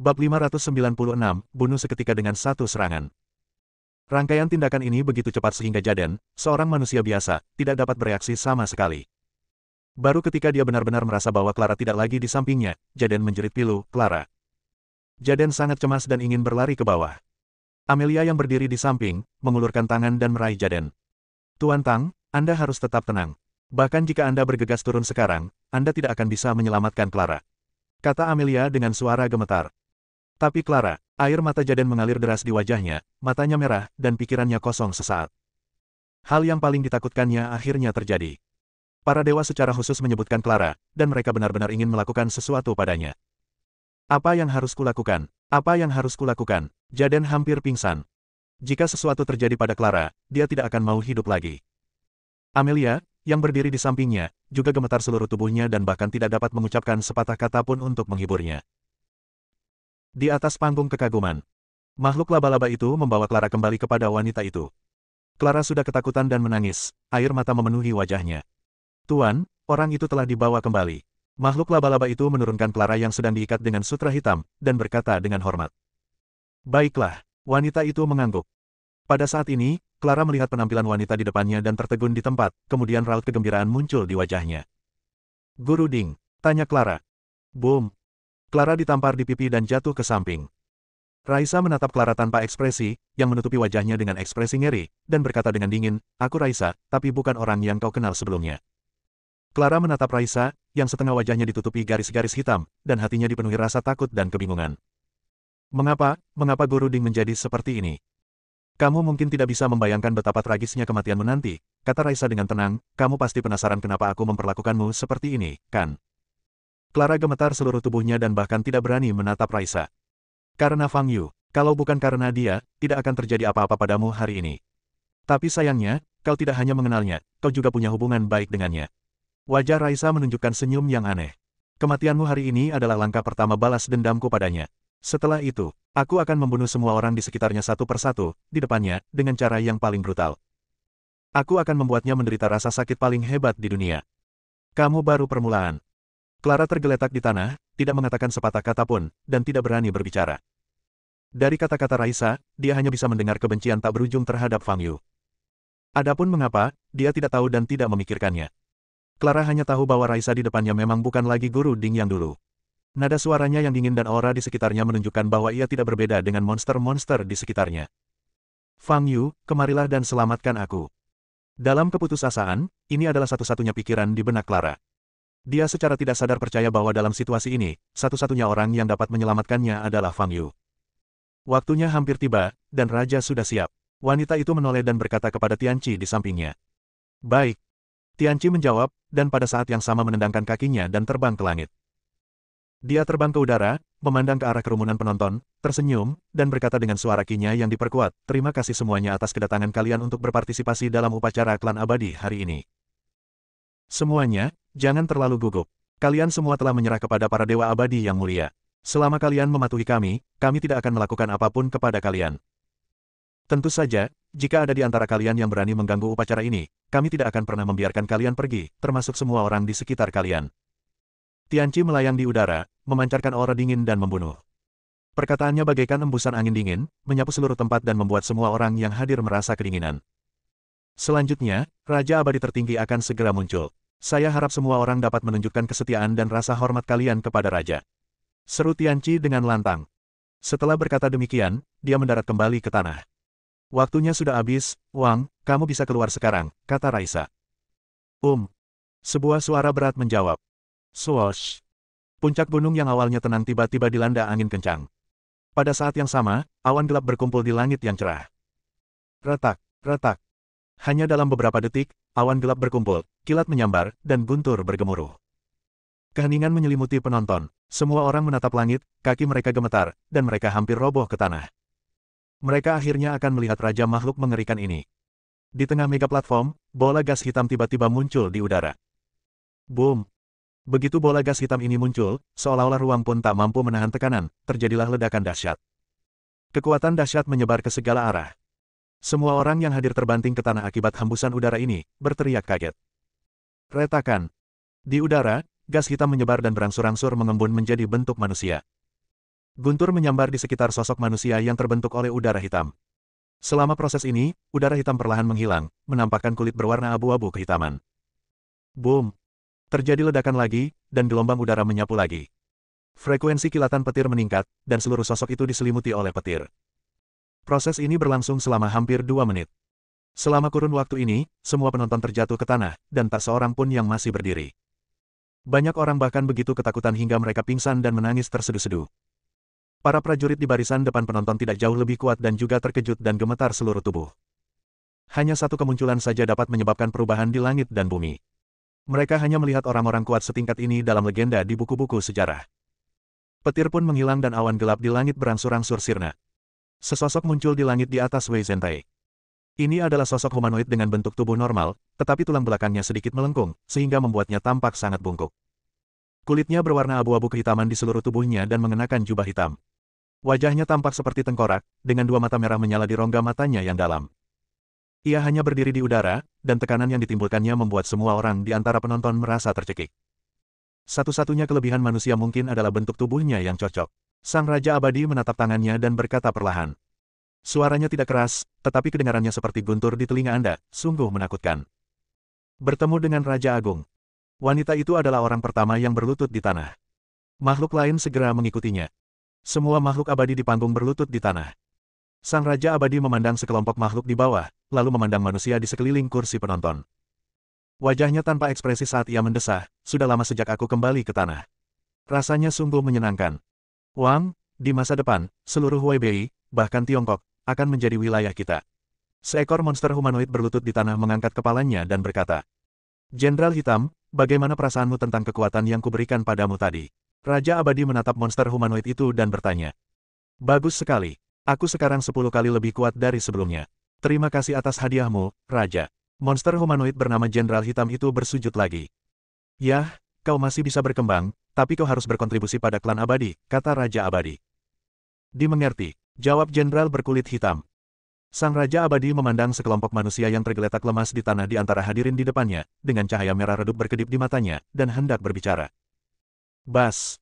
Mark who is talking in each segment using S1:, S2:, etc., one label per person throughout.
S1: Bab 596, bunuh seketika dengan satu serangan. Rangkaian tindakan ini begitu cepat sehingga Jaden, seorang manusia biasa, tidak dapat bereaksi sama sekali. Baru ketika dia benar-benar merasa bahwa Clara tidak lagi di sampingnya, Jaden menjerit pilu, "Clara!" Jaden sangat cemas dan ingin berlari ke bawah. Amelia yang berdiri di samping, mengulurkan tangan dan meraih Jaden. "Tuan Tang, Anda harus tetap tenang. Bahkan jika Anda bergegas turun sekarang, Anda tidak akan bisa menyelamatkan Clara," kata Amelia dengan suara gemetar. Tapi Clara, air mata Jaden mengalir deras di wajahnya, matanya merah, dan pikirannya kosong sesaat. Hal yang paling ditakutkannya akhirnya terjadi. Para dewa secara khusus menyebutkan Clara, dan mereka benar-benar ingin melakukan sesuatu padanya. Apa yang harus kulakukan? Apa yang harus kulakukan? Jaden hampir pingsan. Jika sesuatu terjadi pada Clara, dia tidak akan mau hidup lagi. Amelia, yang berdiri di sampingnya, juga gemetar seluruh tubuhnya dan bahkan tidak dapat mengucapkan sepatah kata pun untuk menghiburnya. Di atas panggung kekaguman, makhluk laba-laba itu membawa Clara kembali kepada wanita itu. Clara sudah ketakutan dan menangis, air mata memenuhi wajahnya. "Tuan, orang itu telah dibawa kembali." Makhluk laba-laba itu menurunkan Clara yang sedang diikat dengan sutra hitam, dan berkata dengan hormat. "Baiklah." Wanita itu mengangguk. Pada saat ini, Clara melihat penampilan wanita di depannya dan tertegun di tempat, kemudian raut kegembiraan muncul di wajahnya. "Guru Ding?" tanya Clara. Boom! Clara ditampar di pipi dan jatuh ke samping. Raisa menatap Clara tanpa ekspresi, yang menutupi wajahnya dengan ekspresi ngeri, dan berkata dengan dingin, "Aku Raisa, tapi bukan orang yang kau kenal sebelumnya." Clara menatap Raisa, yang setengah wajahnya ditutupi garis-garis hitam, dan hatinya dipenuhi rasa takut dan kebingungan. Mengapa Guru Ding menjadi seperti ini? "Kamu mungkin tidak bisa membayangkan betapa tragisnya kematianmu nanti," kata Raisa dengan tenang, "kamu pasti penasaran kenapa aku memperlakukanmu seperti ini, kan?" Clara gemetar seluruh tubuhnya dan bahkan tidak berani menatap Raisa. "Karena Fang Yu, kalau bukan karena dia, tidak akan terjadi apa-apa padamu hari ini. Tapi sayangnya, kau tidak hanya mengenalnya, kau juga punya hubungan baik dengannya." Wajah Raisa menunjukkan senyum yang aneh. "Kematianmu hari ini adalah langkah pertama balas dendamku padanya. Setelah itu, aku akan membunuh semua orang di sekitarnya satu persatu, di depannya, dengan cara yang paling brutal. Aku akan membuatnya menderita rasa sakit paling hebat di dunia. Kamu baru permulaan." Clara tergeletak di tanah, tidak mengatakan sepatah kata pun, dan tidak berani berbicara. Dari kata-kata Raisa, dia hanya bisa mendengar kebencian tak berujung terhadap Fang Yu. Adapun mengapa, dia tidak tahu dan tidak memikirkannya. Clara hanya tahu bahwa Raisa di depannya memang bukan lagi Guru Ding yang dulu. Nada suaranya yang dingin dan aura di sekitarnya menunjukkan bahwa ia tidak berbeda dengan monster-monster di sekitarnya. "Fang Yu, kemarilah dan selamatkan aku." Dalam keputusasaan, ini adalah satu-satunya pikiran di benak Clara. Dia secara tidak sadar percaya bahwa dalam situasi ini, satu-satunya orang yang dapat menyelamatkannya adalah Fang Yu. Waktunya hampir tiba, dan Raja sudah siap. Wanita itu menoleh dan berkata kepada Tianqi di sampingnya. "Baik." Tianqi menjawab, dan pada saat yang sama menendangkan kakinya dan terbang ke langit. Dia terbang ke udara, memandang ke arah kerumunan penonton, tersenyum, dan berkata dengan suara kinya yang diperkuat, "Terima kasih semuanya atas kedatangan kalian untuk berpartisipasi dalam upacara klan abadi hari ini. Semuanya, jangan terlalu gugup. Kalian semua telah menyerah kepada para dewa abadi yang mulia. Selama kalian mematuhi kami tidak akan melakukan apapun kepada kalian. Tentu saja, jika ada di antara kalian yang berani mengganggu upacara ini, kami tidak akan pernah membiarkan kalian pergi, termasuk semua orang di sekitar kalian." Tianqi melayang di udara, memancarkan aura dingin dan membunuh. Perkataannya bagaikan embusan angin dingin, menyapu seluruh tempat dan membuat semua orang yang hadir merasa kedinginan. Selanjutnya, Raja Abadi tertinggi akan segera muncul. "Saya harap semua orang dapat menunjukkan kesetiaan dan rasa hormat kalian kepada Raja," seru Tianqi dengan lantang. Setelah berkata demikian, dia mendarat kembali ke tanah. "Waktunya sudah habis, Wang, kamu bisa keluar sekarang," kata Raisa. Sebuah suara berat menjawab. Swoosh! Puncak gunung yang awalnya tenang tiba-tiba dilanda angin kencang. Pada saat yang sama, awan gelap berkumpul di langit yang cerah. Retak, retak. Hanya dalam beberapa detik, awan gelap berkumpul, kilat menyambar, dan guntur bergemuruh. Keheningan menyelimuti penonton. Semua orang menatap langit, kaki mereka gemetar, dan mereka hampir roboh ke tanah. Mereka akhirnya akan melihat raja makhluk mengerikan ini. Di tengah mega platform, bola gas hitam tiba-tiba muncul di udara. Boom! Begitu bola gas hitam ini muncul, seolah-olah ruang pun tak mampu menahan tekanan, terjadilah ledakan dahsyat. Kekuatan dahsyat menyebar ke segala arah. Semua orang yang hadir terbanting ke tanah akibat hembusan udara ini, berteriak kaget. Retakan. Di udara, gas hitam menyebar dan berangsur-angsur mengembun menjadi bentuk manusia. Guntur menyambar di sekitar sosok manusia yang terbentuk oleh udara hitam. Selama proses ini, udara hitam perlahan menghilang, menampakkan kulit berwarna abu-abu kehitaman. Boom! Terjadi ledakan lagi, dan gelombang udara menyapu lagi. Frekuensi kilatan petir meningkat, dan seluruh sosok itu diselimuti oleh petir. Proses ini berlangsung selama hampir 2 menit. Selama kurun waktu ini, semua penonton terjatuh ke tanah, dan tak seorang pun yang masih berdiri. Banyak orang bahkan begitu ketakutan hingga mereka pingsan dan menangis terseduh-seduh. Para prajurit di barisan depan penonton tidak jauh lebih kuat dan juga terkejut dan gemetar seluruh tubuh. Hanya satu kemunculan saja dapat menyebabkan perubahan di langit dan bumi. Mereka hanya melihat orang-orang kuat setingkat ini dalam legenda di buku-buku sejarah. Petir pun menghilang dan awan gelap di langit berangsur-angsur sirna. Sesosok muncul di langit di atas Wei Zhentai. Ini adalah sosok humanoid dengan bentuk tubuh normal, tetapi tulang belakangnya sedikit melengkung, sehingga membuatnya tampak sangat bungkuk. Kulitnya berwarna abu-abu kehitaman di seluruh tubuhnya dan mengenakan jubah hitam. Wajahnya tampak seperti tengkorak, dengan 2 mata merah menyala di rongga matanya yang dalam. Ia hanya berdiri di udara, dan tekanan yang ditimbulkannya membuat semua orang di antara penonton merasa tercekik. Satu-satunya kelebihan manusia mungkin adalah bentuk tubuhnya yang cocok. Sang Raja Abadi menatap tangannya dan berkata perlahan. Suaranya tidak keras, tetapi kedengarannya seperti guntur di telinga Anda, sungguh menakutkan. Bertemu dengan Raja Agung. Wanita itu adalah orang pertama yang berlutut di tanah. Makhluk lain segera mengikutinya. Semua makhluk abadi di panggung berlutut di tanah. Sang Raja Abadi memandang sekelompok makhluk di bawah, lalu memandang manusia di sekeliling kursi penonton. Wajahnya tanpa ekspresi saat ia mendesah, sudah lama sejak aku kembali ke tanah. Rasanya sungguh menyenangkan. Wang, di masa depan, seluruh Huaibei, bahkan Tiongkok, akan menjadi wilayah kita. Seekor monster humanoid berlutut di tanah mengangkat kepalanya dan berkata, Jenderal Hitam, bagaimana perasaanmu tentang kekuatan yang kuberikan padamu tadi? Raja Abadi menatap monster humanoid itu dan bertanya. Bagus sekali. Aku sekarang 10 kali lebih kuat dari sebelumnya. Terima kasih atas hadiahmu, Raja. Monster humanoid bernama Jenderal Hitam itu bersujud lagi. Yah, kau masih bisa berkembang, tapi kau harus berkontribusi pada klan abadi, kata Raja Abadi. Dimengerti, jawab Jenderal berkulit hitam. Sang Raja Abadi memandang sekelompok manusia yang tergeletak lemas di tanah di antara hadirin di depannya, dengan cahaya merah redup berkedip di matanya, dan hendak berbicara. Bas.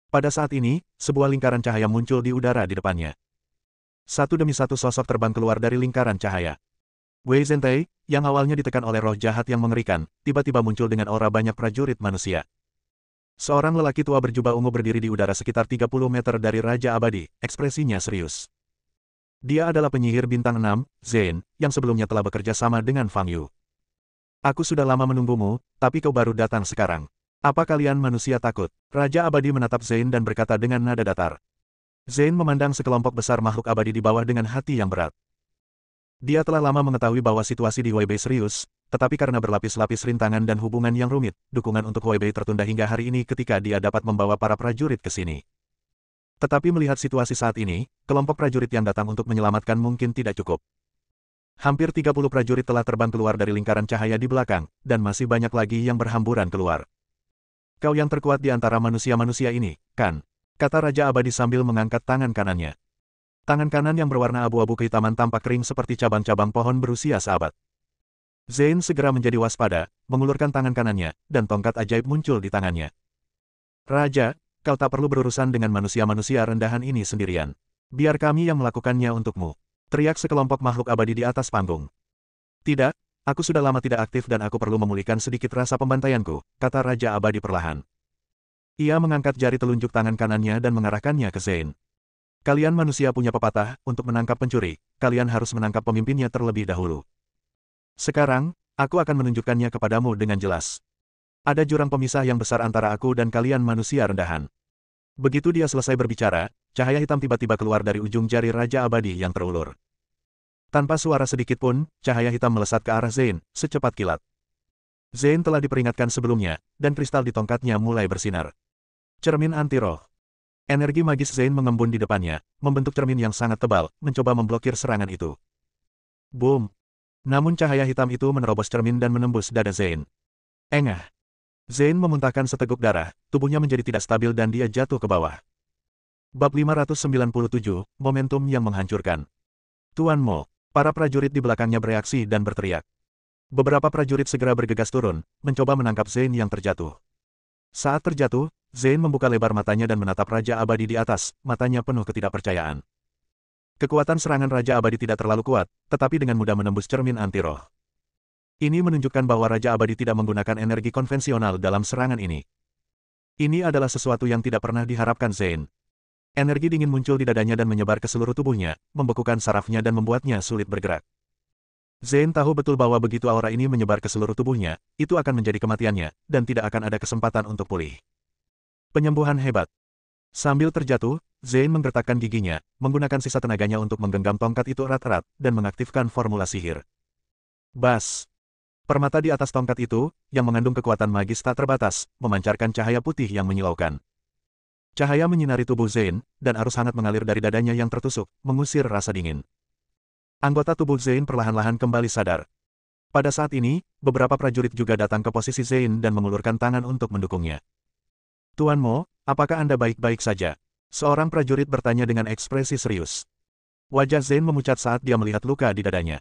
S1: Pada saat ini, sebuah lingkaran cahaya muncul di udara di depannya. Satu demi satu sosok terbang keluar dari lingkaran cahaya. Wei Zhentai, yang awalnya ditekan oleh roh jahat yang mengerikan, tiba-tiba muncul dengan aura banyak prajurit manusia. Seorang lelaki tua berjubah ungu berdiri di udara sekitar 30 meter dari Raja Abadi, ekspresinya serius. Dia adalah penyihir bintang 6, Zhen, yang sebelumnya telah bekerja sama dengan Fang Yu. Aku sudah lama menunggumu, tapi kau baru datang sekarang. Apa kalian manusia takut? Raja Abadi menatap Zhen dan berkata dengan nada datar. Zhen memandang sekelompok besar makhluk abadi di bawah dengan hati yang berat. Dia telah lama mengetahui bahwa situasi di Huaibei serius, tetapi karena berlapis-lapis rintangan dan hubungan yang rumit, dukungan untuk Huaibei tertunda hingga hari ini ketika dia dapat membawa para prajurit ke sini. Tetapi melihat situasi saat ini, kelompok prajurit yang datang untuk menyelamatkan mungkin tidak cukup. Hampir 30 prajurit telah terbang keluar dari lingkaran cahaya di belakang, dan masih banyak lagi yang berhamburan keluar. Kau yang terkuat di antara manusia-manusia ini, kan? Kata Raja Abadi sambil mengangkat tangan kanannya. Tangan kanan yang berwarna abu-abu kehitaman tampak kering seperti cabang-cabang pohon berusia seabad. Zhen segera menjadi waspada, mengulurkan tangan kanannya, dan tongkat ajaib muncul di tangannya. Raja, kau tak perlu berurusan dengan manusia-manusia rendahan ini sendirian. Biar kami yang melakukannya untukmu. Teriak sekelompok makhluk abadi di atas panggung. Tidak, aku sudah lama tidak aktif dan aku perlu memulihkan sedikit rasa pembantaianku, kata Raja Abadi perlahan. Ia mengangkat jari telunjuk tangan kanannya dan mengarahkannya ke Zhen. Kalian manusia punya pepatah, untuk menangkap pencuri, kalian harus menangkap pemimpinnya terlebih dahulu. Sekarang, aku akan menunjukkannya kepadamu dengan jelas. Ada jurang pemisah yang besar antara aku dan kalian manusia rendahan. Begitu dia selesai berbicara, cahaya hitam tiba-tiba keluar dari ujung jari Raja Abadi yang terulur. Tanpa suara sedikit pun, cahaya hitam melesat ke arah Zhen, secepat kilat. Zhen telah diperingatkan sebelumnya, dan kristal di tongkatnya mulai bersinar. Cermin anti-roh. Energi magis Zhen mengembun di depannya, membentuk cermin yang sangat tebal, mencoba memblokir serangan itu. Boom! Namun cahaya hitam itu menerobos cermin dan menembus dada Zhen. Engah! Zhen memuntahkan seteguk darah, tubuhnya menjadi tidak stabil dan dia jatuh ke bawah. Bab 597, Momentum yang Menghancurkan. Tuan Mo, para prajurit di belakangnya bereaksi dan berteriak. Beberapa prajurit segera bergegas turun, mencoba menangkap Zhen yang terjatuh. Saat terjatuh, Zane membuka lebar matanya dan menatap Raja Abadi di atas, matanya penuh ketidakpercayaan. Kekuatan serangan Raja Abadi tidak terlalu kuat, tetapi dengan mudah menembus cermin anti-roh. Ini menunjukkan bahwa Raja Abadi tidak menggunakan energi konvensional dalam serangan ini. Ini adalah sesuatu yang tidak pernah diharapkan Zane. Energi dingin muncul di dadanya dan menyebar ke seluruh tubuhnya, membekukan sarafnya dan membuatnya sulit bergerak. Zane tahu betul bahwa begitu aura ini menyebar ke seluruh tubuhnya, itu akan menjadi kematiannya, dan tidak akan ada kesempatan untuk pulih. Penyembuhan hebat. Sambil terjatuh, Zane menggertakkan giginya, menggunakan sisa tenaganya untuk menggenggam tongkat itu erat-erat, dan mengaktifkan formula sihir. Bas! Permata di atas tongkat itu, yang mengandung kekuatan magis tak terbatas, memancarkan cahaya putih yang menyilaukan. Cahaya menyinari tubuh Zane, dan arus hangat mengalir dari dadanya yang tertusuk, mengusir rasa dingin. Anggota tubuh Zane perlahan-lahan kembali sadar. Pada saat ini, beberapa prajurit juga datang ke posisi Zane dan mengulurkan tangan untuk mendukungnya. Tuan Mo, apakah Anda baik-baik saja? Seorang prajurit bertanya dengan ekspresi serius. Wajah Zane memucat saat dia melihat luka di dadanya.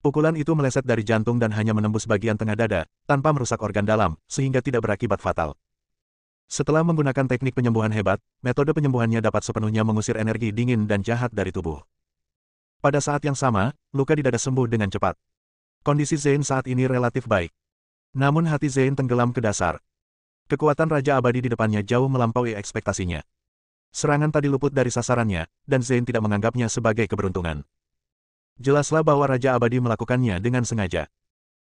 S1: Pukulan itu meleset dari jantung dan hanya menembus bagian tengah dada, tanpa merusak organ dalam, sehingga tidak berakibat fatal. Setelah menggunakan teknik penyembuhan hebat, metode penyembuhannya dapat sepenuhnya mengusir energi dingin dan jahat dari tubuh. Pada saat yang sama, luka di dada sembuh dengan cepat. Kondisi Zane saat ini relatif baik. Namun hati Zane tenggelam ke dasar. Kekuatan Raja Abadi di depannya jauh melampaui ekspektasinya. Serangan tadi luput dari sasarannya, dan Zane tidak menganggapnya sebagai keberuntungan. Jelaslah bahwa Raja Abadi melakukannya dengan sengaja.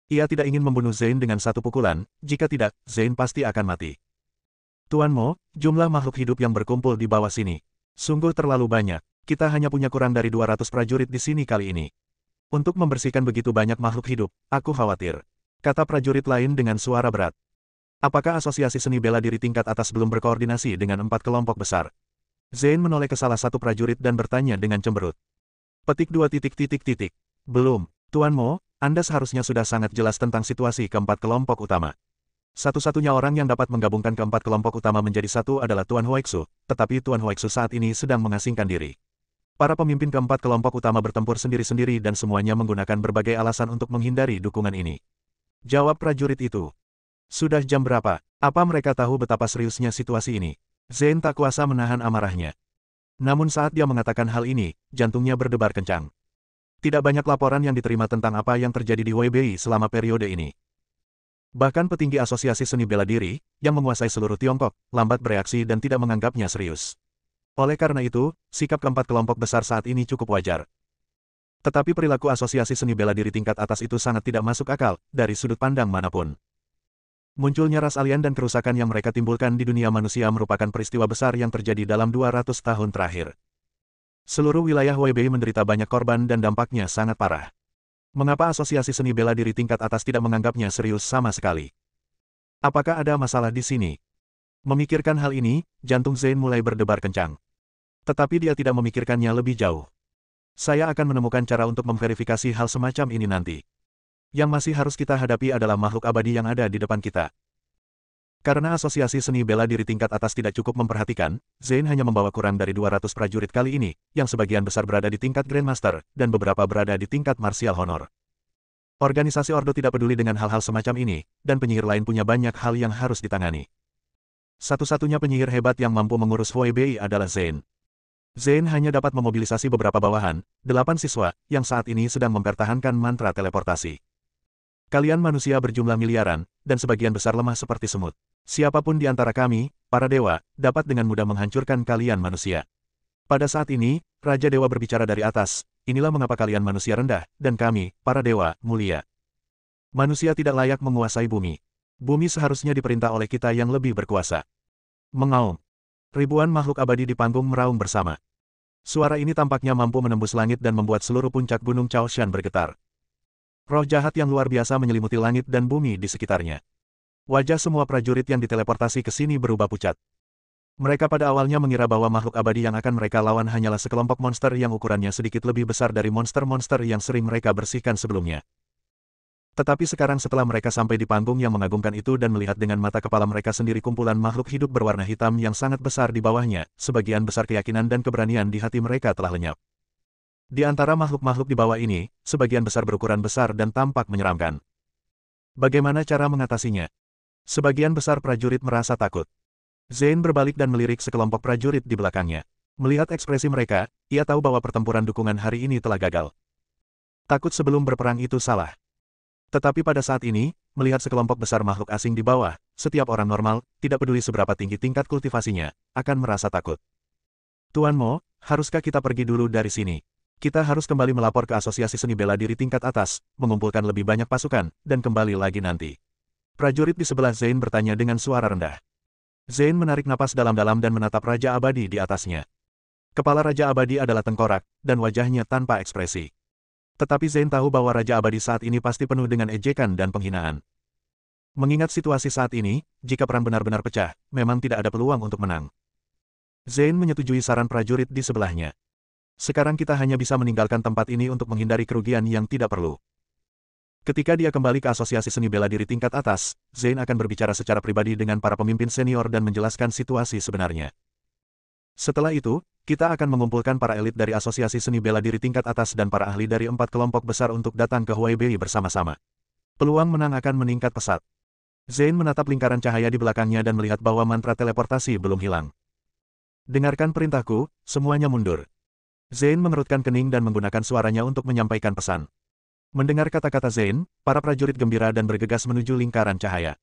S1: Ia tidak ingin membunuh Zane dengan satu pukulan, jika tidak, Zane pasti akan mati. Tuan Mo, jumlah makhluk hidup yang berkumpul di bawah sini sungguh terlalu banyak. Kita hanya punya kurang dari 200 prajurit di sini kali ini. Untuk membersihkan begitu banyak makhluk hidup, aku khawatir. Kata prajurit lain dengan suara berat. Apakah asosiasi seni bela diri tingkat atas belum berkoordinasi dengan 4 kelompok besar? Zane menoleh ke salah satu prajurit dan bertanya dengan cemberut. Petik 2 titik. Belum, Tuan Mo, Anda seharusnya sudah sangat jelas tentang situasi keempat kelompok utama. Satu-satunya orang yang dapat menggabungkan keempat kelompok utama menjadi satu adalah Tuan Huaixu, tetapi Tuan Huaixu saat ini sedang mengasingkan diri. Para pemimpin keempat kelompok utama bertempur sendiri-sendiri dan semuanya menggunakan berbagai alasan untuk menghindari dukungan ini. Jawab prajurit itu. Sudah jam berapa? Apa mereka tahu betapa seriusnya situasi ini? Zane tak kuasa menahan amarahnya. Namun saat dia mengatakan hal ini, jantungnya berdebar kencang. Tidak banyak laporan yang diterima tentang apa yang terjadi di Huaibei selama periode ini. Bahkan petinggi asosiasi seni bela diri, yang menguasai seluruh Tiongkok, lambat bereaksi dan tidak menganggapnya serius. Oleh karena itu, sikap keempat kelompok besar saat ini cukup wajar. Tetapi perilaku asosiasi seni bela diri tingkat atas itu sangat tidak masuk akal, dari sudut pandang manapun. Munculnya ras alien dan kerusakan yang mereka timbulkan di dunia manusia merupakan peristiwa besar yang terjadi dalam 200 tahun terakhir. Seluruh wilayah Huaibei menderita banyak korban dan dampaknya sangat parah. Mengapa asosiasi seni bela diri tingkat atas tidak menganggapnya serius sama sekali? Apakah ada masalah di sini? Memikirkan hal ini, jantung Zane mulai berdebar kencang. Tetapi dia tidak memikirkannya lebih jauh. Saya akan menemukan cara untuk memverifikasi hal semacam ini nanti. Yang masih harus kita hadapi adalah makhluk abadi yang ada di depan kita. Karena asosiasi seni bela diri tingkat atas tidak cukup memperhatikan, Zane hanya membawa kurang dari 200 prajurit kali ini, yang sebagian besar berada di tingkat Grandmaster, dan beberapa berada di tingkat Martial Honor. Organisasi Ordo tidak peduli dengan hal-hal semacam ini, dan penyihir lain punya banyak hal yang harus ditangani. Satu-satunya penyihir hebat yang mampu mengurus Huaibei adalah Zane. Zane hanya dapat memobilisasi beberapa bawahan, 8 siswa, yang saat ini sedang mempertahankan mantra teleportasi. Kalian manusia berjumlah miliaran, dan sebagian besar lemah seperti semut. Siapapun di antara kami, para dewa, dapat dengan mudah menghancurkan kalian manusia. Pada saat ini, Raja Dewa berbicara dari atas, inilah mengapa kalian manusia rendah, dan kami, para dewa, mulia. Manusia tidak layak menguasai bumi. Bumi seharusnya diperintah oleh kita yang lebih berkuasa. Mengaum. Ribuan makhluk abadi di panggung meraung bersama. Suara ini tampaknya mampu menembus langit dan membuat seluruh puncak gunung Chaoshan bergetar. Roh jahat yang luar biasa menyelimuti langit dan bumi di sekitarnya. Wajah semua prajurit yang diteleportasi ke sini berubah pucat. Mereka pada awalnya mengira bahwa makhluk abadi yang akan mereka lawan hanyalah sekelompok monster yang ukurannya sedikit lebih besar dari monster-monster yang sering mereka bersihkan sebelumnya. Tetapi sekarang setelah mereka sampai di panggung yang mengagumkan itu dan melihat dengan mata kepala mereka sendiri kumpulan makhluk hidup berwarna hitam yang sangat besar di bawahnya, sebagian besar keyakinan dan keberanian di hati mereka telah lenyap. Di antara makhluk-makhluk di bawah ini, sebagian besar berukuran besar dan tampak menyeramkan. Bagaimana cara mengatasinya? Sebagian besar prajurit merasa takut. Zane berbalik dan melirik sekelompok prajurit di belakangnya. Melihat ekspresi mereka, ia tahu bahwa pertempuran dukungan hari ini telah gagal. Takut sebelum berperang itu salah. Tetapi pada saat ini, melihat sekelompok besar makhluk asing di bawah, setiap orang normal, tidak peduli seberapa tinggi tingkat kultivasinya, akan merasa takut. Tuan Mo, haruskah kita pergi dulu dari sini? Kita harus kembali melapor ke Asosiasi Seni Bela Diri tingkat atas, mengumpulkan lebih banyak pasukan, dan kembali lagi nanti. Prajurit di sebelah Zane bertanya dengan suara rendah. Zane menarik napas dalam-dalam dan menatap Raja Abadi di atasnya. Kepala Raja Abadi adalah tengkorak, dan wajahnya tanpa ekspresi. Tetapi Zane tahu bahwa Raja Abadi saat ini pasti penuh dengan ejekan dan penghinaan. Mengingat situasi saat ini, jika perang benar-benar pecah, memang tidak ada peluang untuk menang. Zane menyetujui saran prajurit di sebelahnya. Sekarang kita hanya bisa meninggalkan tempat ini untuk menghindari kerugian yang tidak perlu. Ketika dia kembali ke Asosiasi Seni Bela Diri tingkat atas, Zane akan berbicara secara pribadi dengan para pemimpin senior dan menjelaskan situasi sebenarnya. Setelah itu, kita akan mengumpulkan para elit dari Asosiasi Seni Bela Diri tingkat atas dan para ahli dari 4 kelompok besar untuk datang ke Huaibei bersama-sama. Peluang menang akan meningkat pesat. Zane menatap lingkaran cahaya di belakangnya dan melihat bahwa mantra teleportasi belum hilang. Dengarkan perintahku, semuanya mundur. Zane mengerutkan kening dan menggunakan suaranya untuk menyampaikan pesan. Mendengar kata-kata Zane, para prajurit gembira dan bergegas menuju lingkaran cahaya.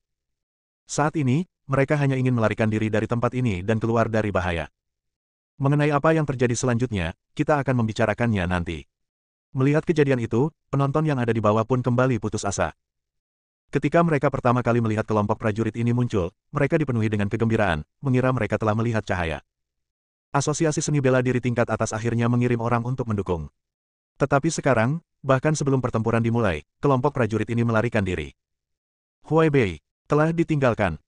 S1: Saat ini, mereka hanya ingin melarikan diri dari tempat ini dan keluar dari bahaya. Mengenai apa yang terjadi selanjutnya, kita akan membicarakannya nanti. Melihat kejadian itu, penonton yang ada di bawah pun kembali putus asa. Ketika mereka pertama kali melihat kelompok prajurit ini muncul, mereka dipenuhi dengan kegembiraan, mengira mereka telah melihat cahaya. Asosiasi Seni Bela Diri tingkat atas akhirnya mengirim orang untuk mendukung. Tetapi sekarang, bahkan sebelum pertempuran dimulai, kelompok prajurit ini melarikan diri. Huaibei telah ditinggalkan.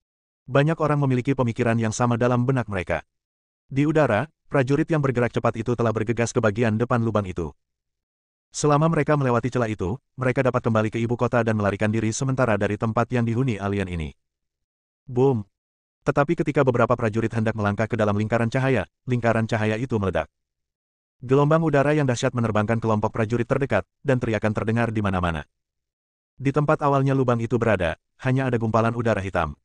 S1: Banyak orang memiliki pemikiran yang sama dalam benak mereka. Di udara, prajurit yang bergerak cepat itu telah bergegas ke bagian depan lubang itu. Selama mereka melewati celah itu, mereka dapat kembali ke ibu kota dan melarikan diri sementara dari tempat yang dihuni alien ini. Boom! Tetapi ketika beberapa prajurit hendak melangkah ke dalam lingkaran cahaya itu meledak. Gelombang udara yang dahsyat menerbangkan kelompok prajurit terdekat, dan teriakan terdengar di mana-mana. Di tempat awalnya lubang itu berada, hanya ada gumpalan udara hitam.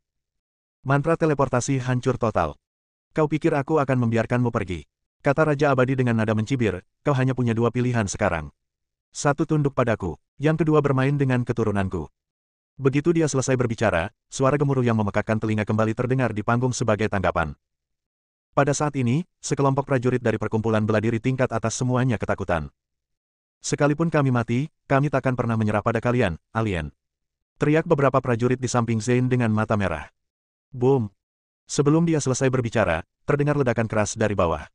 S1: Mantra teleportasi hancur total. Kau pikir aku akan membiarkanmu pergi? Kata Raja Abadi dengan nada mencibir, kau hanya punya 2 pilihan sekarang. 1 tunduk padaku, yang kedua bermain dengan keturunanku. Begitu dia selesai berbicara, suara gemuruh yang memekakkan telinga kembali terdengar di panggung sebagai tanggapan. Pada saat ini, sekelompok prajurit dari perkumpulan bela diri tingkat atas semuanya ketakutan. Sekalipun kami mati, kami takkan pernah menyerah pada kalian, alien. Teriak beberapa prajurit di samping Zane dengan mata merah. Boom! Sebelum dia selesai berbicara, terdengar ledakan keras dari bawah.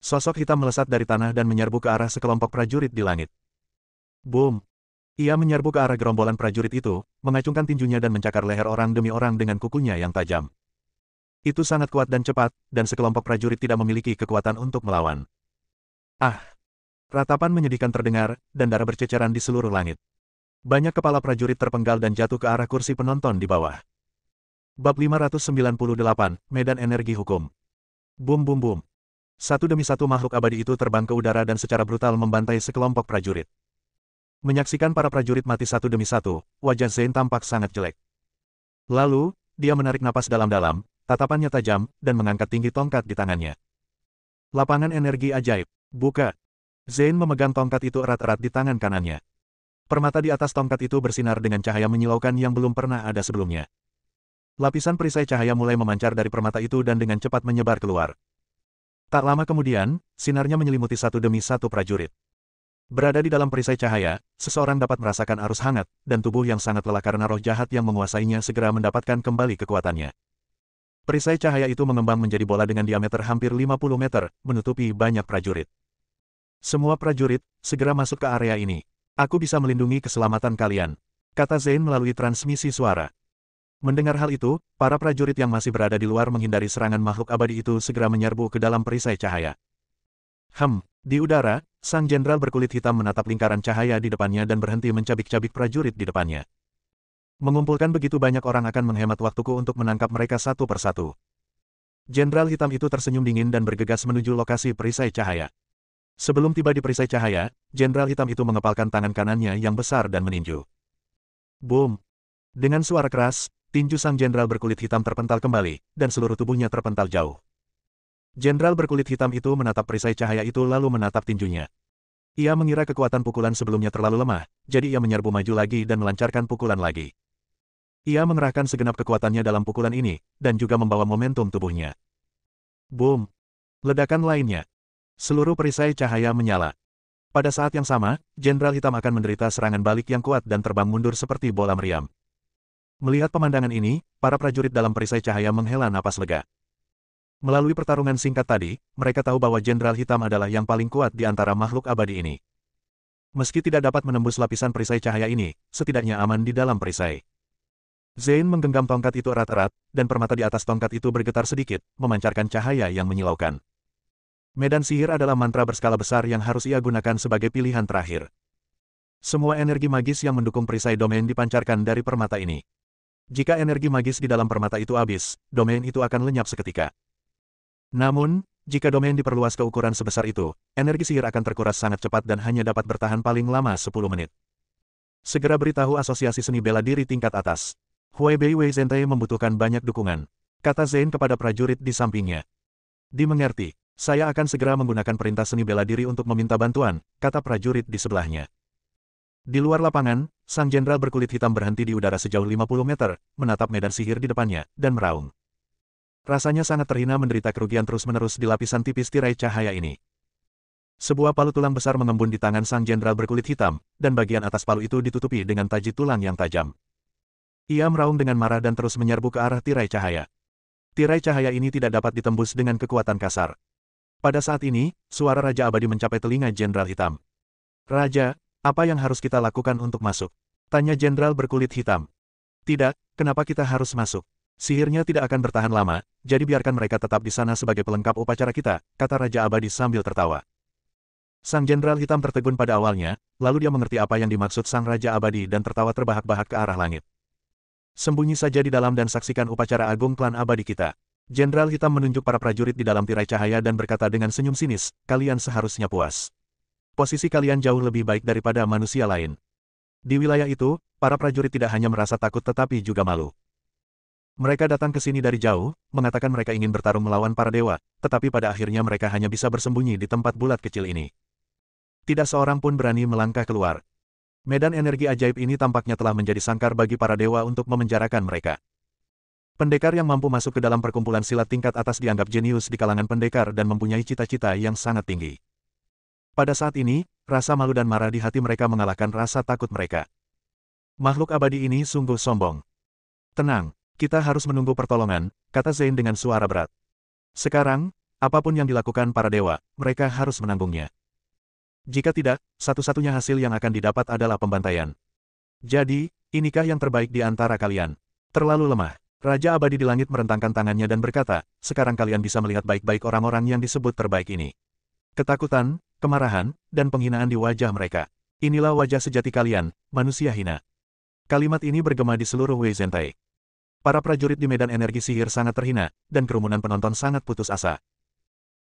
S1: Sosok hitam melesat dari tanah dan menyerbu ke arah sekelompok prajurit di langit. Boom! Ia menyerbu ke arah gerombolan prajurit itu, mengacungkan tinjunya dan mencakar leher orang demi orang dengan kukunya yang tajam. Itu sangat kuat dan cepat, dan sekelompok prajurit tidak memiliki kekuatan untuk melawan. Ah! Ratapan menyedihkan terdengar, dan darah berceceran di seluruh langit. Banyak kepala prajurit terpenggal dan jatuh ke arah kursi penonton di bawah. Bab 598, Medan Energi Hukum. Bum bum bum. Satu demi satu makhluk abadi itu terbang ke udara dan secara brutal membantai sekelompok prajurit. Menyaksikan para prajurit mati satu demi satu, wajah Zane tampak sangat jelek. Lalu, dia menarik napas dalam-dalam, tatapannya tajam, dan mengangkat tinggi tongkat di tangannya. Lapangan energi ajaib. Buka. Zane memegang tongkat itu erat-erat di tangan kanannya. Permata di atas tongkat itu bersinar dengan cahaya menyilaukan yang belum pernah ada sebelumnya. Lapisan perisai cahaya mulai memancar dari permata itu dan dengan cepat menyebar keluar. Tak lama kemudian, sinarnya menyelimuti satu demi satu prajurit. Berada di dalam perisai cahaya, seseorang dapat merasakan arus hangat, dan tubuh yang sangat lelah karena roh jahat yang menguasainya segera mendapatkan kembali kekuatannya. Perisai cahaya itu mengembang menjadi bola dengan diameter hampir 50 meter, menutupi banyak prajurit. Semua prajurit, segera masuk ke area ini. Aku bisa melindungi keselamatan kalian, kata Zane melalui transmisi suara. Mendengar hal itu, para prajurit yang masih berada di luar menghindari serangan makhluk abadi itu segera menyerbu ke dalam perisai cahaya. Di udara, sang jenderal berkulit hitam menatap lingkaran cahaya di depannya dan berhenti mencabik-cabik prajurit di depannya. Mengumpulkan begitu banyak orang akan menghemat waktuku untuk menangkap mereka satu persatu. Jenderal hitam itu tersenyum dingin dan bergegas menuju lokasi perisai cahaya. Sebelum tiba di perisai cahaya, jenderal hitam itu mengepalkan tangan kanannya yang besar dan meninju. Boom! Dengan suara keras, tinju sang jenderal berkulit hitam terpental kembali, dan seluruh tubuhnya terpental jauh. Jenderal berkulit hitam itu menatap perisai cahaya itu lalu menatap tinjunya. Ia mengira kekuatan pukulan sebelumnya terlalu lemah, jadi ia menyerbu maju lagi dan melancarkan pukulan lagi. Ia mengerahkan segenap kekuatannya dalam pukulan ini, dan juga membawa momentum tubuhnya. Boom! Ledakan lainnya. Seluruh perisai cahaya menyala. Pada saat yang sama, Jenderal Hitam akan menderita serangan balik yang kuat dan terbang mundur seperti bola meriam. Melihat pemandangan ini, para prajurit dalam perisai cahaya menghela napas lega. Melalui pertarungan singkat tadi, mereka tahu bahwa Jenderal Hitam adalah yang paling kuat di antara makhluk abadi ini. Meski tidak dapat menembus lapisan perisai cahaya ini, setidaknya aman di dalam perisai. Zain menggenggam tongkat itu erat-erat, dan permata di atas tongkat itu bergetar sedikit, memancarkan cahaya yang menyilaukan. Medan sihir adalah mantra berskala besar yang harus ia gunakan sebagai pilihan terakhir. Semua energi magis yang mendukung perisai domain dipancarkan dari permata ini. Jika energi magis di dalam permata itu habis, domain itu akan lenyap seketika. Namun, jika domain diperluas ke ukuran sebesar itu, energi sihir akan terkuras sangat cepat dan hanya dapat bertahan paling lama 10 menit. Segera beritahu Asosiasi Seni Bela Diri tingkat atas. Huibei Weizhentai membutuhkan banyak dukungan, kata Zain kepada prajurit di sampingnya. Dimengerti, saya akan segera menggunakan perintah seni bela diri untuk meminta bantuan, kata prajurit di sebelahnya. Di luar lapangan, sang jenderal berkulit hitam berhenti di udara sejauh 50 meter, menatap medan sihir di depannya, dan meraung. Rasanya sangat terhina menderita kerugian terus-menerus di lapisan tipis tirai cahaya ini. Sebuah palu tulang besar mengembun di tangan sang jenderal berkulit hitam, dan bagian atas palu itu ditutupi dengan taji tulang yang tajam. Ia meraung dengan marah dan terus menyerbu ke arah tirai cahaya. Tirai cahaya ini tidak dapat ditembus dengan kekuatan kasar. Pada saat ini, suara Raja Abadi mencapai telinga Jenderal Hitam. Raja, apa yang harus kita lakukan untuk masuk? Tanya Jenderal berkulit hitam. Tidak, kenapa kita harus masuk? Sihirnya tidak akan bertahan lama, jadi biarkan mereka tetap di sana sebagai pelengkap upacara kita, kata Raja Abadi sambil tertawa. Sang Jenderal Hitam tertegun pada awalnya, lalu dia mengerti apa yang dimaksud Sang Raja Abadi dan tertawa terbahak-bahak ke arah langit. Sembunyi saja di dalam dan saksikan upacara agung klan abadi kita. Jenderal Hitam menunjuk para prajurit di dalam tirai cahaya dan berkata dengan senyum sinis, kalian seharusnya puas. Posisi kalian jauh lebih baik daripada manusia lain. Di wilayah itu, para prajurit tidak hanya merasa takut tetapi juga malu. Mereka datang ke sini dari jauh, mengatakan mereka ingin bertarung melawan para dewa, tetapi pada akhirnya mereka hanya bisa bersembunyi di tempat bulat kecil ini. Tidak seorang pun berani melangkah keluar. Medan energi ajaib ini tampaknya telah menjadi sangkar bagi para dewa untuk memenjarakan mereka. Pendekar yang mampu masuk ke dalam perkumpulan silat tingkat atas dianggap jenius di kalangan pendekar dan mempunyai cita-cita yang sangat tinggi. Pada saat ini, rasa malu dan marah di hati mereka mengalahkan rasa takut mereka. Makhluk abadi ini sungguh sombong. Tenang, kita harus menunggu pertolongan, kata Zain dengan suara berat. Sekarang, apapun yang dilakukan para dewa, mereka harus menanggungnya. Jika tidak, satu-satunya hasil yang akan didapat adalah pembantaian. Jadi, inikah yang terbaik di antara kalian? Terlalu lemah. Raja Abadi di langit merentangkan tangannya dan berkata, sekarang kalian bisa melihat baik-baik orang-orang yang disebut terbaik ini. Ketakutan, kemarahan, dan penghinaan di wajah mereka. Inilah wajah sejati kalian, manusia hina. Kalimat ini bergema di seluruh Weizhentai. Para prajurit di medan energi sihir sangat terhina, dan kerumunan penonton sangat putus asa.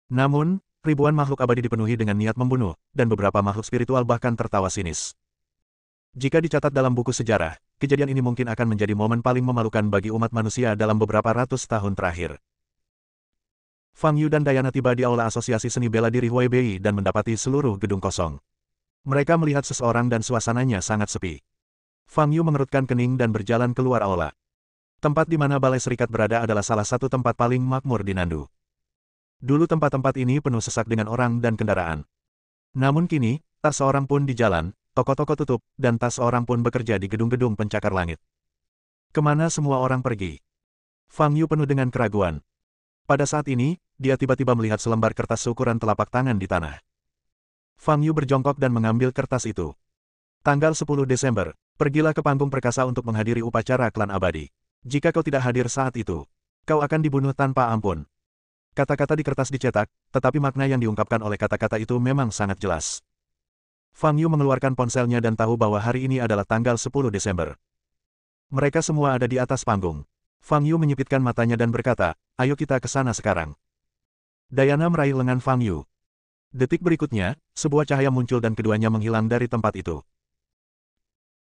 S1: Namun, ribuan makhluk abadi dipenuhi dengan niat membunuh, dan beberapa makhluk spiritual bahkan tertawa sinis. Jika dicatat dalam buku sejarah, kejadian ini mungkin akan menjadi momen paling memalukan bagi umat manusia dalam beberapa ratus tahun terakhir. Fang Yu dan Diana tiba di aula Asosiasi Seni Bela Diri Huibei dan mendapati seluruh gedung kosong. Mereka melihat seseorang dan suasananya sangat sepi. Fang Yu mengerutkan kening dan berjalan keluar aula. Tempat di mana Balai Serikat berada adalah salah satu tempat paling makmur di Nandu. Dulu tempat-tempat ini penuh sesak dengan orang dan kendaraan. Namun kini, tak seorang pun di jalan, toko-toko tutup, dan tak seorang pun bekerja di gedung-gedung pencakar langit. Kemana semua orang pergi? Fang Yu penuh dengan keraguan. Pada saat ini, dia tiba-tiba melihat selembar kertas seukuran telapak tangan di tanah. Fang Yu berjongkok dan mengambil kertas itu. Tanggal 10 Desember, pergilah ke panggung perkasa untuk menghadiri upacara klan abadi. Jika kau tidak hadir saat itu, kau akan dibunuh tanpa ampun. Kata-kata di kertas dicetak, tetapi makna yang diungkapkan oleh kata-kata itu memang sangat jelas. Fang Yu mengeluarkan ponselnya dan tahu bahwa hari ini adalah tanggal 10 Desember. Mereka semua ada di atas panggung. Fang Yu menyipitkan matanya dan berkata, ayo kita ke sana sekarang. Diana meraih lengan Fang Yu. Detik berikutnya, sebuah cahaya muncul dan keduanya menghilang dari tempat itu.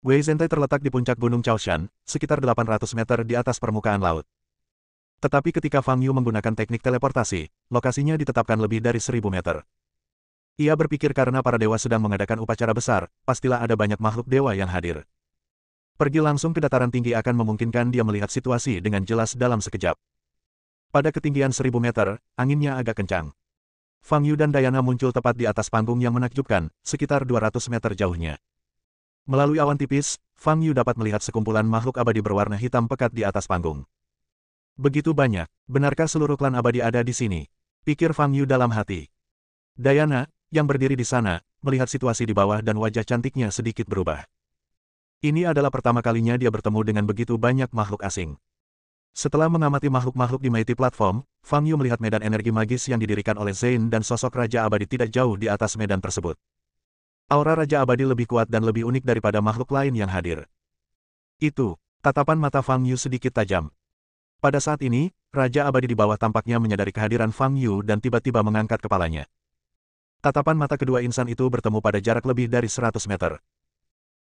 S1: Wei Zhentai terletak di puncak Gunung Chaoshan, sekitar 800 meter di atas permukaan laut. Tetapi ketika Fang Yu menggunakan teknik teleportasi, lokasinya ditetapkan lebih dari 1000 meter. Ia berpikir karena para dewa sedang mengadakan upacara besar, pastilah ada banyak makhluk dewa yang hadir. Pergi langsung ke dataran tinggi akan memungkinkan dia melihat situasi dengan jelas dalam sekejap. Pada ketinggian 1000 meter, anginnya agak kencang. Fang Yu dan Diana muncul tepat di atas panggung yang menakjubkan, sekitar 200 meter jauhnya. Melalui awan tipis, Fang Yu dapat melihat sekumpulan makhluk abadi berwarna hitam pekat di atas panggung. Begitu banyak, benarkah seluruh klan abadi ada di sini? Pikir Fang Yu dalam hati. Diana, yang berdiri di sana, melihat situasi di bawah dan wajah cantiknya sedikit berubah. Ini adalah pertama kalinya dia bertemu dengan begitu banyak makhluk asing. Setelah mengamati makhluk-makhluk di Mighty Platform, Fang Yu melihat medan energi magis yang didirikan oleh Zain dan sosok Raja Abadi tidak jauh di atas medan tersebut. Aura Raja Abadi lebih kuat dan lebih unik daripada makhluk lain yang hadir. Itu, tatapan mata Fang Yu sedikit tajam. Pada saat ini, Raja Abadi di bawah tampaknya menyadari kehadiran Fang Yu dan tiba-tiba mengangkat kepalanya. Tatapan mata kedua insan itu bertemu pada jarak lebih dari 100 meter.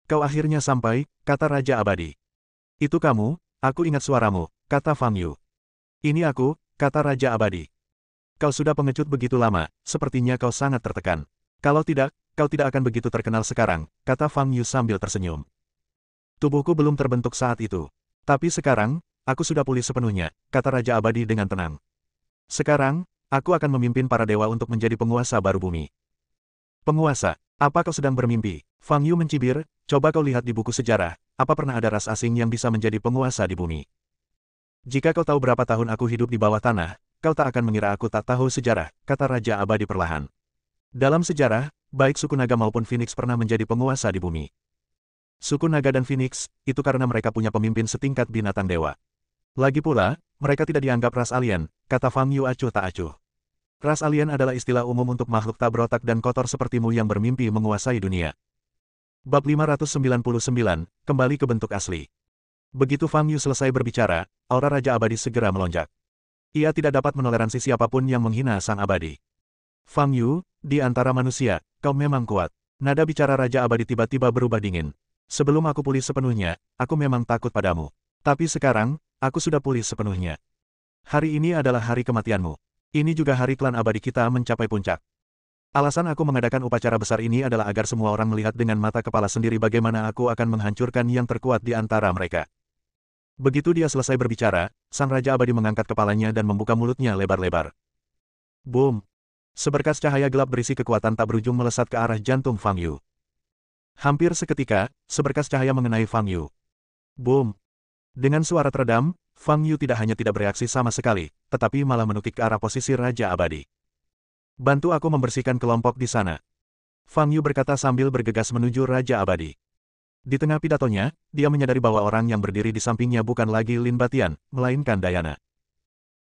S1: Kau akhirnya sampai, kata Raja Abadi. Itu kamu, aku ingat suaramu, kata Fang Yu. Ini aku, kata Raja Abadi. Kau sudah pengecut begitu lama, sepertinya kau sangat tertekan. Kalau tidak, kau tidak akan begitu terkenal sekarang, kata Fang Yu sambil tersenyum. Tubuhku belum terbentuk saat itu. Tapi sekarang, aku sudah pulih sepenuhnya, kata Raja Abadi dengan tenang. Sekarang, aku akan memimpin para dewa untuk menjadi penguasa baru bumi. Penguasa, apa kau sedang bermimpi? Fang Yu mencibir, coba kau lihat di buku sejarah, apa pernah ada ras asing yang bisa menjadi penguasa di bumi? Jika kau tahu berapa tahun aku hidup di bawah tanah, kau tak akan mengira aku tak tahu sejarah, kata Raja Abadi perlahan. Dalam sejarah, baik suku naga maupun Phoenix pernah menjadi penguasa di bumi. Suku naga dan Phoenix, itu karena mereka punya pemimpin setingkat binatang dewa. Lagi pula, mereka tidak dianggap ras alien, kata Fang Yu acuh tak acuh. Ras alien adalah istilah umum untuk makhluk tak berotak dan kotor sepertimu yang bermimpi menguasai dunia. Bab 599, kembali ke bentuk asli. Begitu Fang Yu selesai berbicara, aura Raja Abadi segera melonjak. Ia tidak dapat menoleransi siapapun yang menghina Sang Abadi. Fang Yu, di antara manusia, kau memang kuat. Nada bicara Raja Abadi tiba-tiba berubah dingin. Sebelum aku pulih sepenuhnya, aku memang takut padamu. Tapi sekarang, aku sudah pulih sepenuhnya. Hari ini adalah hari kematianmu. Ini juga hari klan abadi kita mencapai puncak. Alasan aku mengadakan upacara besar ini adalah agar semua orang melihat dengan mata kepala sendiri bagaimana aku akan menghancurkan yang terkuat di antara mereka. Begitu dia selesai berbicara, Sang Raja Abadi mengangkat kepalanya dan membuka mulutnya lebar-lebar. Boom! Seberkas cahaya gelap berisi kekuatan tak berujung melesat ke arah jantung Fang Yu. Hampir seketika, seberkas cahaya mengenai Fang Yu. Boom! Dengan suara teredam, Fang Yu tidak hanya tidak bereaksi sama sekali, tetapi malah menukik ke arah posisi Raja Abadi. Bantu aku membersihkan kelompok di sana. Fang Yu berkata sambil bergegas menuju Raja Abadi. Di tengah pidatonya, dia menyadari bahwa orang yang berdiri di sampingnya bukan lagi Lin Batian, melainkan Diana.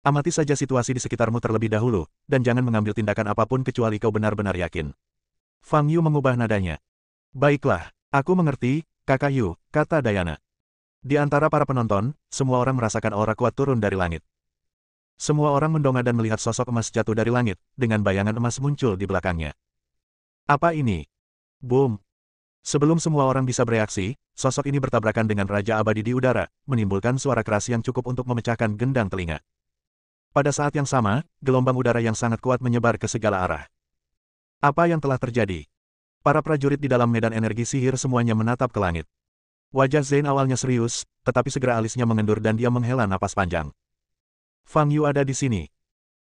S1: Amati saja situasi di sekitarmu terlebih dahulu, dan jangan mengambil tindakan apapun kecuali kau benar-benar yakin. Fang Yu mengubah nadanya. Baiklah, aku mengerti, Kakak Yu, kata Diana. Di antara para penonton, semua orang merasakan aura kuat turun dari langit. Semua orang mendongak dan melihat sosok emas jatuh dari langit, dengan bayangan emas muncul di belakangnya. Apa ini? Boom! Sebelum semua orang bisa bereaksi, sosok ini bertabrakan dengan Raja Abadi di udara, menimbulkan suara keras yang cukup untuk memecahkan gendang telinga. Pada saat yang sama, gelombang udara yang sangat kuat menyebar ke segala arah. Apa yang telah terjadi? Para prajurit di dalam medan energi sihir semuanya menatap ke langit. Wajah Zain awalnya serius, tetapi segera alisnya mengendur dan dia menghela napas panjang. Fang Yu ada di sini.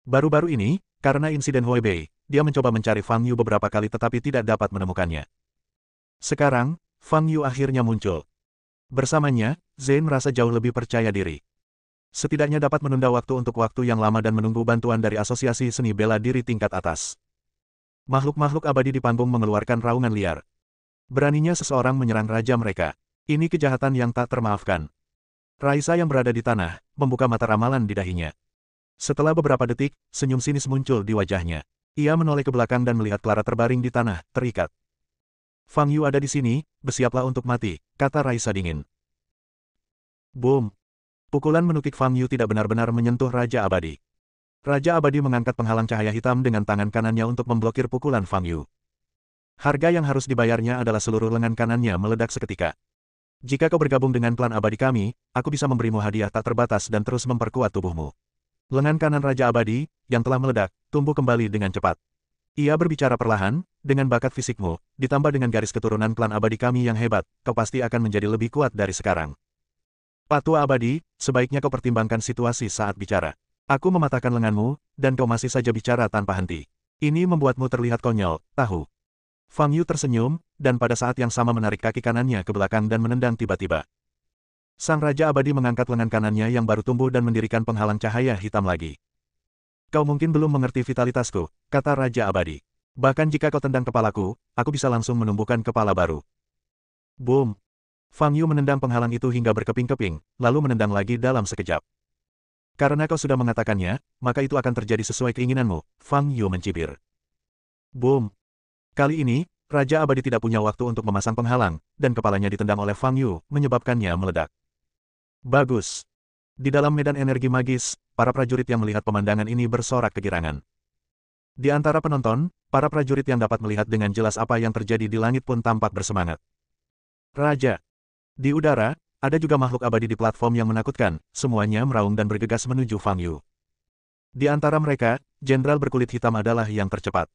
S1: Baru-baru ini, karena insiden Hoi Bei, dia mencoba mencari Fang Yu beberapa kali tetapi tidak dapat menemukannya. Sekarang, Fang Yu akhirnya muncul. Bersamanya, Zain merasa jauh lebih percaya diri. Setidaknya dapat menunda waktu untuk waktu yang lama dan menunggu bantuan dari Asosiasi Seni Bela Diri tingkat atas. Makhluk-makhluk abadi di panggung mengeluarkan raungan liar. Beraninya seseorang menyerang raja mereka. Ini kejahatan yang tak termaafkan. Raisa yang berada di tanah, membuka mata ramalan di dahinya. Setelah beberapa detik, senyum sinis muncul di wajahnya. Ia menoleh ke belakang dan melihat Clara terbaring di tanah, terikat. Fang Yu ada di sini, bersiaplah untuk mati, kata Raisa dingin. Boom! Pukulan menukik Fang Yu tidak benar-benar menyentuh Raja Abadi. Raja Abadi mengangkat penghalang cahaya hitam dengan tangan kanannya untuk memblokir pukulan Fang Yu. Harga yang harus dibayarnya adalah seluruh lengan kanannya meledak seketika. Jika kau bergabung dengan klan abadi kami, aku bisa memberimu hadiah tak terbatas dan terus memperkuat tubuhmu. Lengan kanan Raja Abadi, yang telah meledak, tumbuh kembali dengan cepat. Ia berbicara perlahan, dengan bakat fisikmu, ditambah dengan garis keturunan klan abadi kami yang hebat, kau pasti akan menjadi lebih kuat dari sekarang. Patua Abadi, sebaiknya kau pertimbangkan situasi saat bicara. Aku mematahkan lenganmu, dan kau masih saja bicara tanpa henti. Ini membuatmu terlihat konyol, tahu. Fang Yu tersenyum, dan pada saat yang sama menarik kaki kanannya ke belakang dan menendang tiba-tiba. Sang Raja Abadi mengangkat lengan kanannya yang baru tumbuh dan mendirikan penghalang cahaya hitam lagi. Kau mungkin belum mengerti vitalitasku, kata Raja Abadi. Bahkan jika kau tendang kepalaku, aku bisa langsung menumbuhkan kepala baru. Boom! Fang Yu menendang penghalang itu hingga berkeping-keping, lalu menendang lagi dalam sekejap. Karena kau sudah mengatakannya, maka itu akan terjadi sesuai keinginanmu, Fang Yu mencibir. Boom! Kali ini, Raja Abadi tidak punya waktu untuk memasang penghalang, dan kepalanya ditendang oleh Fang Yu, menyebabkannya meledak. Bagus. Di dalam medan energi magis, para prajurit yang melihat pemandangan ini bersorak kegirangan. Di antara penonton, para prajurit yang dapat melihat dengan jelas apa yang terjadi di langit pun tampak bersemangat. Raja. Di udara, ada juga makhluk abadi di platform yang menakutkan, semuanya meraung dan bergegas menuju Fang Yu. Di antara mereka, Jenderal berkulit hitam adalah yang tercepat.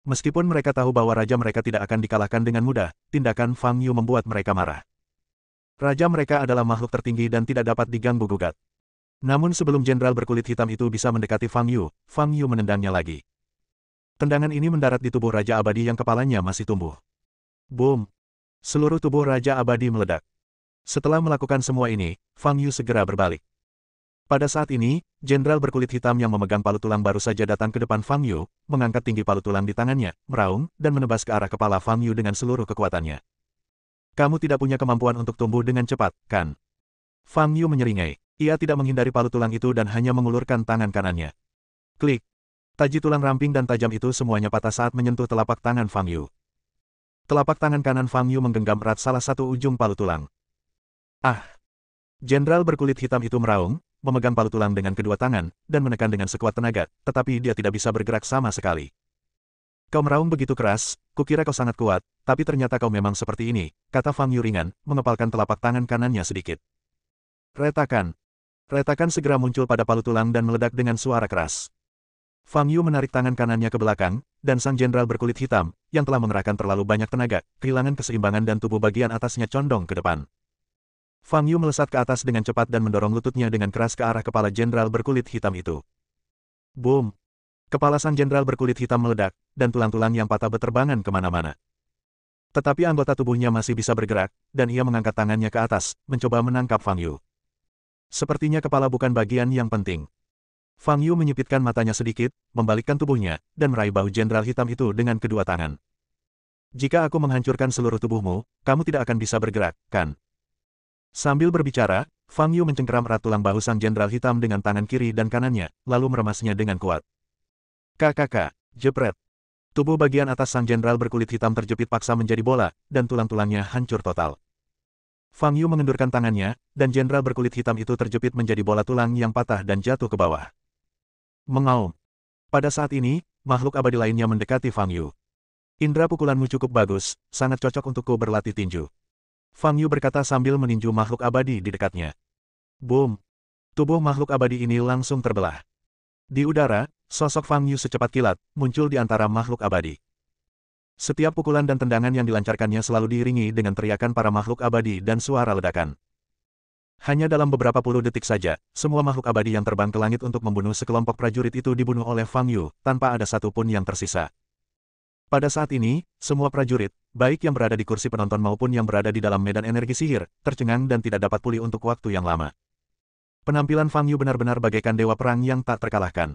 S1: Meskipun mereka tahu bahwa raja mereka tidak akan dikalahkan dengan mudah, tindakan Fang Yu membuat mereka marah. Raja mereka adalah makhluk tertinggi dan tidak dapat diganggu-gugat. Namun sebelum jenderal berkulit hitam itu bisa mendekati Fang Yu menendangnya lagi. Tendangan ini mendarat di tubuh Raja Abadi yang kepalanya masih tumbuh. Boom! Seluruh tubuh Raja Abadi meledak. Setelah melakukan semua ini, Fang Yu segera berbalik. Pada saat ini, jenderal berkulit hitam yang memegang palu tulang baru saja datang ke depan Fang Yu, mengangkat tinggi palu tulang di tangannya, meraung, dan menebas ke arah kepala Fang Yu dengan seluruh kekuatannya. Kamu tidak punya kemampuan untuk tumbuh dengan cepat, kan? Fang Yu menyeringai. Ia tidak menghindari palu tulang itu dan hanya mengulurkan tangan kanannya. Klik. Taji tulang ramping dan tajam itu semuanya patah saat menyentuh telapak tangan Fang Yu. Telapak tangan kanan Fang Yu menggenggam erat salah satu ujung palu tulang. Ah! Jenderal berkulit hitam itu meraung, memegang palu tulang dengan kedua tangan, dan menekan dengan sekuat tenaga, tetapi dia tidak bisa bergerak sama sekali. Kau meraung begitu keras, kukira kau sangat kuat, tapi ternyata kau memang seperti ini, kata Fang Yu ringan, mengepalkan telapak tangan kanannya sedikit. Retakan. Retakan segera muncul pada palu tulang dan meledak dengan suara keras. Fang Yu menarik tangan kanannya ke belakang, dan sang jenderal berkulit hitam, yang telah mengerahkan terlalu banyak tenaga, kehilangan keseimbangan dan tubuh bagian atasnya condong ke depan. Fang Yu melesat ke atas dengan cepat dan mendorong lututnya dengan keras ke arah kepala jenderal berkulit hitam itu. Boom! Kepala sang jenderal berkulit hitam meledak, dan tulang-tulang yang patah beterbangan kemana-mana. Tetapi anggota tubuhnya masih bisa bergerak, dan ia mengangkat tangannya ke atas, mencoba menangkap Fang Yu. Sepertinya kepala bukan bagian yang penting. Fang Yu menyipitkan matanya sedikit, membalikkan tubuhnya, dan meraih bahu jenderal hitam itu dengan kedua tangan. Jika aku menghancurkan seluruh tubuhmu, kamu tidak akan bisa bergerak, kan? Sambil berbicara, Fang Yu mencengkeram erat tulang bahu sang jenderal hitam dengan tangan kiri dan kanannya, lalu meremasnya dengan kuat. KKK, jepret. Tubuh bagian atas sang jenderal berkulit hitam terjepit paksa menjadi bola, dan tulang-tulangnya hancur total. Fang Yu mengendurkan tangannya, dan jenderal berkulit hitam itu terjepit menjadi bola tulang yang patah dan jatuh ke bawah. Mengaum. Pada saat ini, makhluk abadi lainnya mendekati Fang Yu. Indra pukulanmu cukup bagus, sangat cocok untukku berlatih tinju. Fang Yu berkata sambil meninju makhluk abadi di dekatnya. Boom! Tubuh makhluk abadi ini langsung terbelah. Di udara, sosok Fang Yu secepat kilat, muncul di antara makhluk abadi. Setiap pukulan dan tendangan yang dilancarkannya selalu diiringi dengan teriakan para makhluk abadi dan suara ledakan. Hanya dalam beberapa puluh detik saja, semua makhluk abadi yang terbang ke langit untuk membunuh sekelompok prajurit itu dibunuh oleh Fang Yu, tanpa ada satupun yang tersisa. Pada saat ini, semua prajurit, baik yang berada di kursi penonton maupun yang berada di dalam medan energi sihir, tercengang dan tidak dapat pulih untuk waktu yang lama. Penampilan Fang Yu benar-benar bagaikan dewa perang yang tak terkalahkan.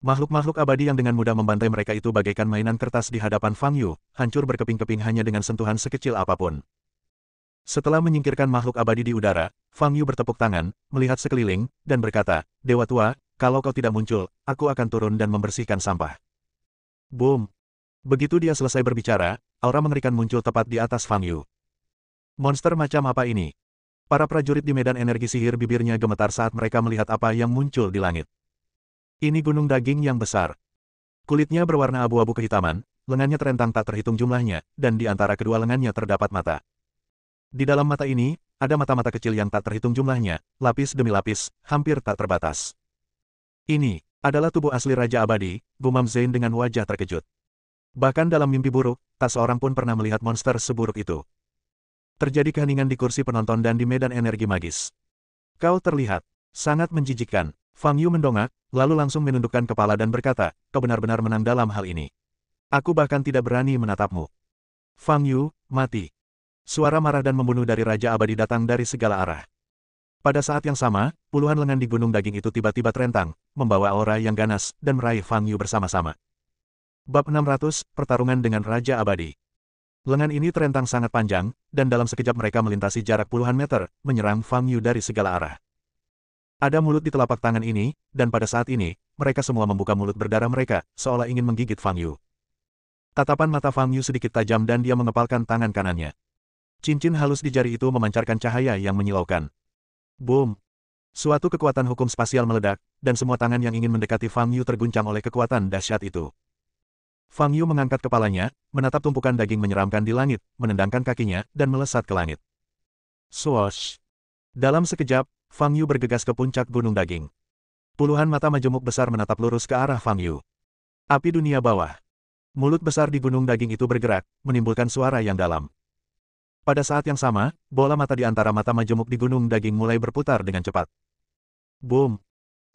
S1: Makhluk-makhluk abadi yang dengan mudah membantai mereka itu bagaikan mainan kertas di hadapan Fang Yu, hancur berkeping-keping hanya dengan sentuhan sekecil apapun. Setelah menyingkirkan makhluk abadi di udara, Fang Yu bertepuk tangan, melihat sekeliling, dan berkata, Dewa tua, kalau kau tidak muncul, aku akan turun dan membersihkan sampah. Boom! Begitu dia selesai berbicara, aura mengerikan muncul tepat di atas Fang Yu. Monster macam apa ini? Para prajurit di medan energi sihir bibirnya gemetar saat mereka melihat apa yang muncul di langit. Ini gunung daging yang besar. Kulitnya berwarna abu-abu kehitaman, lengannya terentang tak terhitung jumlahnya, dan di antara kedua lengannya terdapat mata. Di dalam mata ini, ada mata-mata kecil yang tak terhitung jumlahnya, lapis demi lapis, hampir tak terbatas. Ini adalah tubuh asli Raja Abadi, gumam Zane dengan wajah terkejut. Bahkan dalam mimpi buruk, tak seorang pun pernah melihat monster seburuk itu. Terjadi keheningan di kursi penonton dan di medan energi magis. Kau terlihat sangat menjijikkan. Fang Yu mendongak, lalu langsung menundukkan kepala dan berkata, kau benar-benar menang dalam hal ini. Aku bahkan tidak berani menatapmu. Fang Yu, mati. Suara marah dan membunuh dari Raja Abadi datang dari segala arah. Pada saat yang sama, puluhan lengan di gunung daging itu tiba-tiba terentang, membawa aura yang ganas, dan meraih Fang Yu bersama-sama. Bab 600, Pertarungan dengan Raja Abadi. Lengan ini terentang sangat panjang, dan dalam sekejap mereka melintasi jarak puluhan meter, menyerang Fang Yu dari segala arah. Ada mulut di telapak tangan ini, dan pada saat ini, mereka semua membuka mulut berdarah mereka, seolah ingin menggigit Fang Yu. Tatapan mata Fang Yu sedikit tajam dan dia mengepalkan tangan kanannya. Cincin halus di jari itu memancarkan cahaya yang menyilaukan. Boom! Suatu kekuatan hukum spasial meledak, dan semua tangan yang ingin mendekati Fang Yu terguncang oleh kekuatan dahsyat itu. Fang Yu mengangkat kepalanya, menatap tumpukan daging menyeramkan di langit, menendangkan kakinya, dan melesat ke langit. Swoosh! Dalam sekejap, Fang Yu bergegas ke puncak gunung daging. Puluhan mata majemuk besar menatap lurus ke arah Fang Yu. Api dunia bawah. Mulut besar di gunung daging itu bergerak, menimbulkan suara yang dalam. Pada saat yang sama, bola mata di antara mata majemuk di gunung daging mulai berputar dengan cepat. Boom!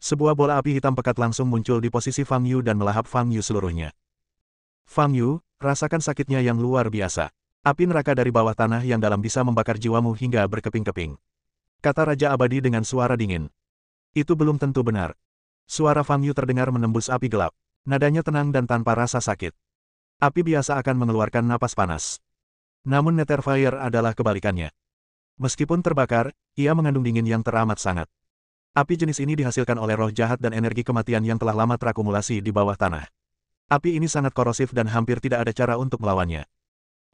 S1: Sebuah bola api hitam pekat langsung muncul di posisi Fang Yu dan melahap Fang Yu seluruhnya. Fang Yu, rasakan sakitnya yang luar biasa. Api neraka dari bawah tanah yang dalam bisa membakar jiwamu hingga berkeping-keping. Kata Raja Abadi dengan suara dingin. Itu belum tentu benar. Suara Fang Yu terdengar menembus api gelap. Nadanya tenang dan tanpa rasa sakit. Api biasa akan mengeluarkan napas panas. Namun Netherfire adalah kebalikannya. Meskipun terbakar, ia mengandung dingin yang teramat sangat. Api jenis ini dihasilkan oleh roh jahat dan energi kematian yang telah lama terakumulasi di bawah tanah. Api ini sangat korosif dan hampir tidak ada cara untuk melawannya.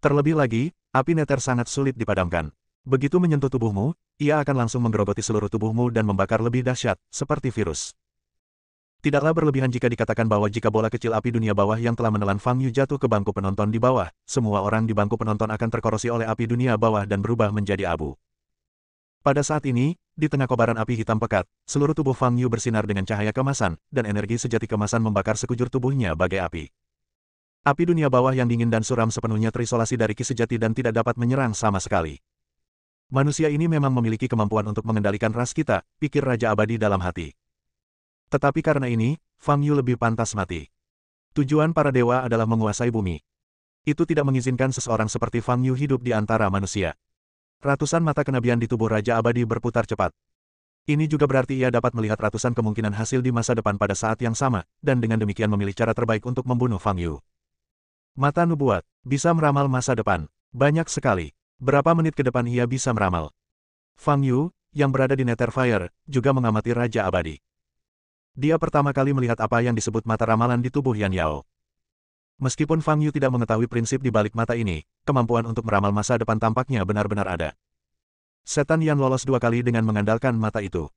S1: Terlebih lagi, api Nether sangat sulit dipadamkan. Begitu menyentuh tubuhmu, ia akan langsung menggerogoti seluruh tubuhmu dan membakar lebih dahsyat, seperti virus. Tidaklah berlebihan jika dikatakan bahwa jika bola kecil api dunia bawah yang telah menelan Fang Yu jatuh ke bangku penonton di bawah, semua orang di bangku penonton akan terkorosi oleh api dunia bawah dan berubah menjadi abu. Pada saat ini, di tengah kobaran api hitam pekat, seluruh tubuh Fang Yu bersinar dengan cahaya kemasan, dan energi sejati kemasan membakar sekujur tubuhnya bagai api. Api dunia bawah yang dingin dan suram sepenuhnya terisolasi dari ki sejati dan tidak dapat menyerang sama sekali. Manusia ini memang memiliki kemampuan untuk mengendalikan ras kita, pikir Raja Abadi dalam hati. Tetapi karena ini, Fang Yu lebih pantas mati. Tujuan para dewa adalah menguasai bumi. Itu tidak mengizinkan seseorang seperti Fang Yu hidup di antara manusia. Ratusan mata kenabian di tubuh Raja Abadi berputar cepat. Ini juga berarti ia dapat melihat ratusan kemungkinan hasil di masa depan pada saat yang sama, dan dengan demikian memilih cara terbaik untuk membunuh Fang Yu. Mata nubuat, bisa meramal masa depan. Banyak sekali. Berapa menit ke depan ia bisa meramal. Fang Yu, yang berada di Netherfire, juga mengamati Raja Abadi. Dia pertama kali melihat apa yang disebut mata ramalan di tubuh Yan Yao. Meskipun Fang Yu tidak mengetahui prinsip di balik mata ini, kemampuan untuk meramal masa depan tampaknya benar-benar ada. Setan Yan lolos 2 kali dengan mengandalkan mata itu.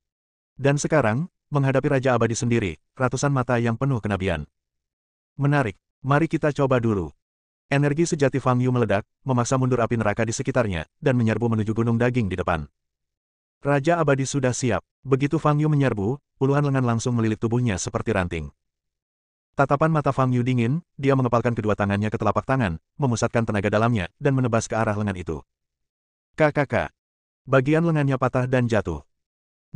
S1: Dan sekarang, menghadapi Raja Abadi sendiri, ratusan mata yang penuh kenabian. Menarik, mari kita coba dulu. Energi sejati Fang Yu meledak, memaksa mundur api neraka di sekitarnya, dan menyerbu menuju gunung daging di depan. Raja Abadi sudah siap. Begitu Fang Yu menyerbu, puluhan lengan langsung melilit tubuhnya seperti ranting. Tatapan mata Fang Yu dingin, dia mengepalkan kedua tangannya ke telapak tangan, memusatkan tenaga dalamnya, dan menebas ke arah lengan itu. KKK. Bagian lengannya patah dan jatuh.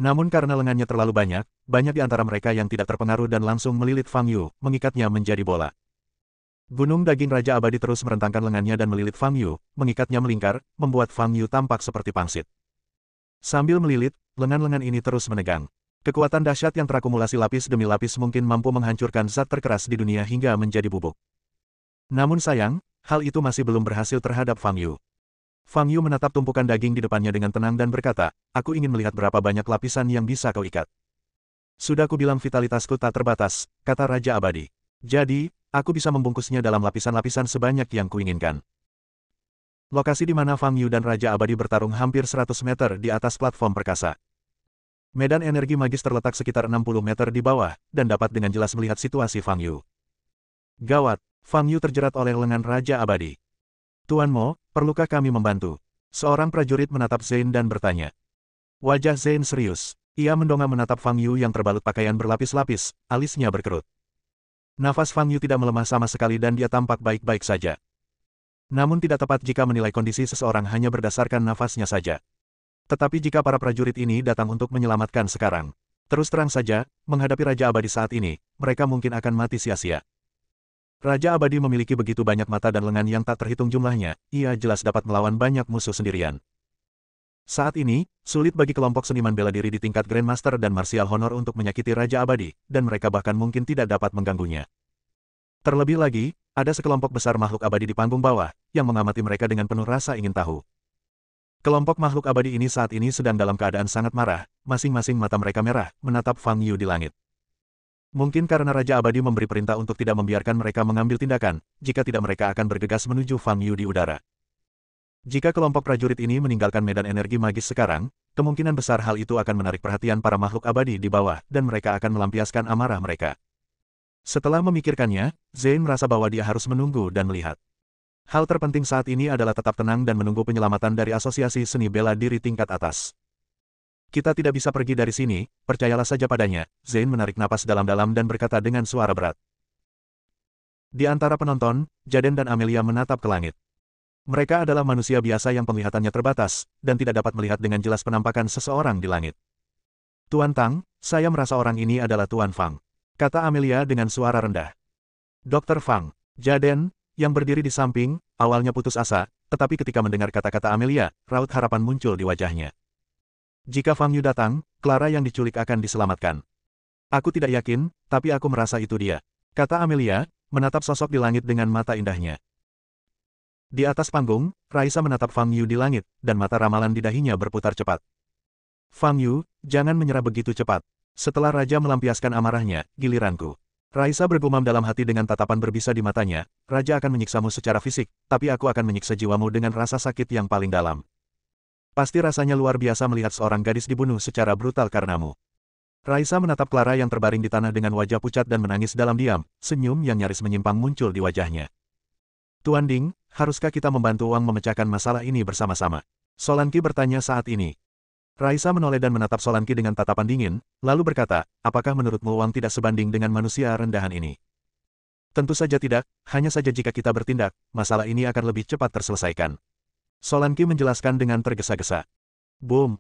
S1: Namun karena lengannya terlalu banyak di antara mereka yang tidak terpengaruh dan langsung melilit Fang Yu, mengikatnya menjadi bola. Gunung daging Raja Abadi terus merentangkan lengannya dan melilit Fang Yu, mengikatnya melingkar, membuat Fang Yu tampak seperti pangsit. Sambil melilit, lengan-lengan ini terus menegang. Kekuatan dahsyat yang terakumulasi lapis demi lapis mungkin mampu menghancurkan zat terkeras di dunia hingga menjadi bubuk. Namun sayang, hal itu masih belum berhasil terhadap Fang Yu. Fang Yu menatap tumpukan daging di depannya dengan tenang dan berkata, aku ingin melihat berapa banyak lapisan yang bisa kau ikat. Sudah kubilang vitalitasku tak terbatas, kata Raja Abadi. Jadi, aku bisa membungkusnya dalam lapisan-lapisan sebanyak yang kuinginkan. Lokasi di mana Fang Yu dan Raja Abadi bertarung hampir 100 meter di atas platform perkasa. Medan energi magis terletak sekitar 60 meter di bawah, dan dapat dengan jelas melihat situasi Fang Yu. Gawat, Fang Yu terjerat oleh lengan Raja Abadi. Tuan Mo, perlukah kami membantu? Seorang prajurit menatap Zane dan bertanya. Wajah Zane serius. Ia mendongak menatap Fang Yu yang terbalut pakaian berlapis-lapis, alisnya berkerut. Nafas Fang Yu tidak melemah sama sekali dan dia tampak baik-baik saja. Namun tidak tepat jika menilai kondisi seseorang hanya berdasarkan nafasnya saja. Tetapi jika para prajurit ini datang untuk menyelamatkan sekarang, terus terang saja, menghadapi Raja Abadi saat ini, mereka mungkin akan mati sia-sia. Raja Abadi memiliki begitu banyak mata dan lengan yang tak terhitung jumlahnya, ia jelas dapat melawan banyak musuh sendirian. Saat ini, sulit bagi kelompok seniman bela diri di tingkat Grandmaster dan Martial Honor untuk menyakiti Raja Abadi, dan mereka bahkan mungkin tidak dapat mengganggunya. Terlebih lagi, ada sekelompok besar makhluk abadi di panggung bawah, yang mengamati mereka dengan penuh rasa ingin tahu. Kelompok makhluk abadi ini saat ini sedang dalam keadaan sangat marah, masing-masing mata mereka merah, menatap Fang Yu di langit. Mungkin karena Raja Abadi memberi perintah untuk tidak membiarkan mereka mengambil tindakan, jika tidak mereka akan bergegas menuju Fang Yu di udara. Jika kelompok prajurit ini meninggalkan medan energi magis sekarang, kemungkinan besar hal itu akan menarik perhatian para makhluk abadi di bawah, dan mereka akan melampiaskan amarah mereka. Setelah memikirkannya, Zane merasa bahwa dia harus menunggu dan melihat. Hal terpenting saat ini adalah tetap tenang dan menunggu penyelamatan dari Asosiasi Seni Bela Diri tingkat atas. Kita tidak bisa pergi dari sini, percayalah saja padanya. Zane menarik napas dalam-dalam dan berkata dengan suara berat. Di antara penonton, Jaden dan Amelia menatap ke langit. Mereka adalah manusia biasa yang penglihatannya terbatas, dan tidak dapat melihat dengan jelas penampakan seseorang di langit. Tuan Tang, saya merasa orang ini adalah Tuan Fang, kata Amelia dengan suara rendah. Dr. Fang, Jaden, yang berdiri di samping, awalnya putus asa, tetapi ketika mendengar kata-kata Amelia, raut harapan muncul di wajahnya. Jika Fang Yu datang, Clara yang diculik akan diselamatkan. Aku tidak yakin, tapi aku merasa itu dia, kata Amelia, menatap sosok di langit dengan mata indahnya. Di atas panggung, Raisa menatap Fang Yu di langit, dan mata ramalan di dahinya berputar cepat. Fang Yu, jangan menyerah begitu cepat. Setelah Raja melampiaskan amarahnya, giliranku. Raisa bergumam dalam hati dengan tatapan berbisa di matanya, Raja akan menyiksamu secara fisik, tapi aku akan menyiksa jiwamu dengan rasa sakit yang paling dalam. Pasti rasanya luar biasa melihat seorang gadis dibunuh secara brutal karenamu. Raisa menatap Clara yang terbaring di tanah dengan wajah pucat dan menangis dalam diam, senyum yang nyaris menyimpang muncul di wajahnya. Tuan Ding, haruskah kita membantu Wang memecahkan masalah ini bersama-sama? Solanki bertanya saat ini. Raisa menoleh dan menatap Solanki dengan tatapan dingin, lalu berkata, apakah menurutmu Wang tidak sebanding dengan manusia rendahan ini? Tentu saja tidak, hanya saja jika kita bertindak, masalah ini akan lebih cepat terselesaikan. Solanki menjelaskan dengan tergesa-gesa. Boom!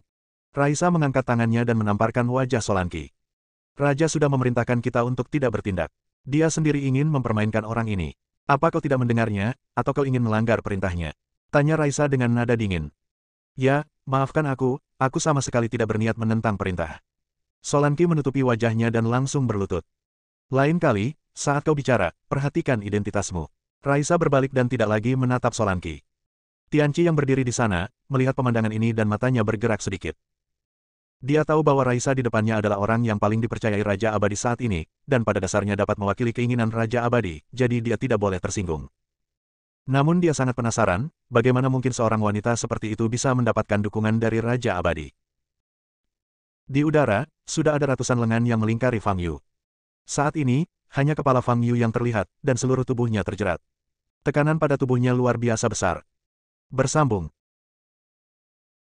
S1: Raisa mengangkat tangannya dan menamparkan wajah Solanki. Raja sudah memerintahkan kita untuk tidak bertindak. Dia sendiri ingin mempermainkan orang ini. Apa kau tidak mendengarnya, atau kau ingin melanggar perintahnya? Tanya Raisa dengan nada dingin. Ya, maafkan aku sama sekali tidak berniat menentang perintah. Solanki menutupi wajahnya dan langsung berlutut. Lain kali, saat kau bicara, perhatikan identitasmu. Raisa berbalik dan tidak lagi menatap Solanki. Tianqi yang berdiri di sana, melihat pemandangan ini dan matanya bergerak sedikit. Dia tahu bahwa Raisa di depannya adalah orang yang paling dipercayai Raja Abadi saat ini, dan pada dasarnya dapat mewakili keinginan Raja Abadi, jadi dia tidak boleh tersinggung. Namun dia sangat penasaran, bagaimana mungkin seorang wanita seperti itu bisa mendapatkan dukungan dari Raja Abadi. Di udara, sudah ada ratusan lengan yang melingkari Fang Yu. Saat ini, hanya kepala Fang Yu yang terlihat, dan seluruh tubuhnya terjerat. Tekanan pada tubuhnya luar biasa besar. Bersambung.